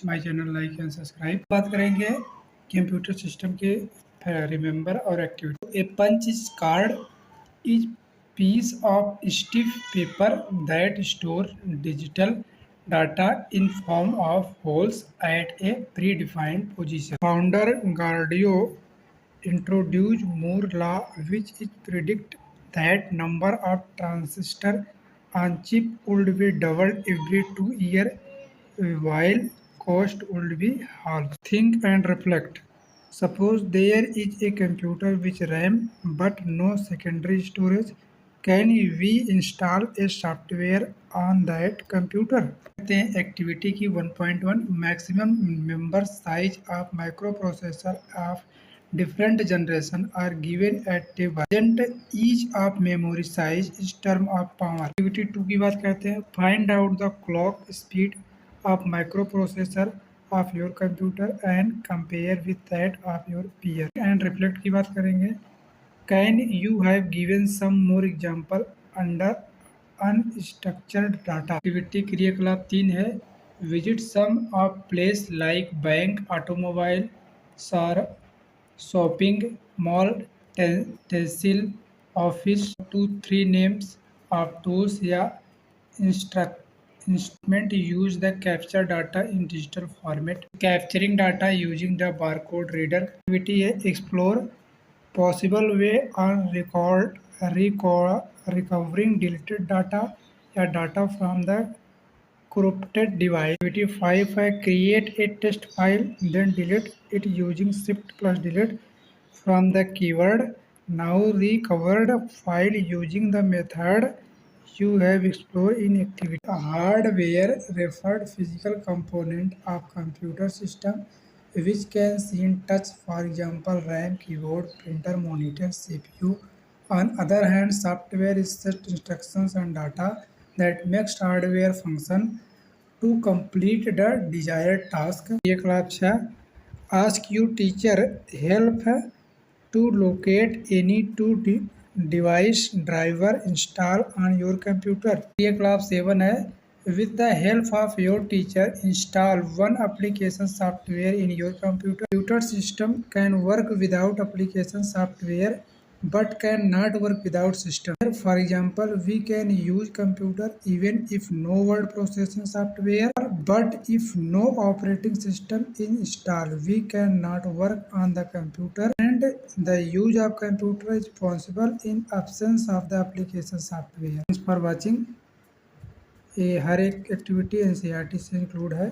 My channel like and subscribe. बात करेंगे computer system के रिमेंबर और activity. A punch card is piece of stiff paper that store digital data in form of holes at a predefined position. Founder Gardio introduced Moore law, which is predict that number of transistors on chip would be doubled every 2 years, while cost would be halved. Think and reflect. Suppose there is a computer with RAM but no secondary storage. Can we install a software on that computer? कहते हैं activity की 1.1 maximum member size of microprocessor of different generation are given at a present each of memory size is term of power. Activity 2 की बात करते हैं. Find out the clock speed of microprocessor of your computer and compare with that of your peer. And reflect की बात करेंगे. Can you have given some more example under unstructured data? Activity क्रियाकलाप 3 है. Visit some of place like bank, automobile, shopping mall, tehsil office. 2-3 names of tools या instrument use the capture data in digital format. Capturing data using the barcode reader. Activity है explore possible way on recovering deleted data या data from the corrupted device. Activity 5 है create a test file then delete it using shift plus delete from the keyword. Now recovered file using the method you have explored in activity. A hardware referred physical component of computer system which can see in touch, for example RAM, keyboard, printer, monitor, CPU. On other hand, software is set instructions and data that makes hardware function to complete the desired task. Ask your teacher help to locate any two device driver install on your computer. Class 7 है. With the help of your teacher, install one application software in your computer. Computer system can work without application software but cannot work without system. For example, we can use computer even if no word processing software, but if no operating system is installed, we cannot work on the computer. And the use of computer is possible in absence of the application software. Thanks for watching. ये हर एक activity NCERT से include है.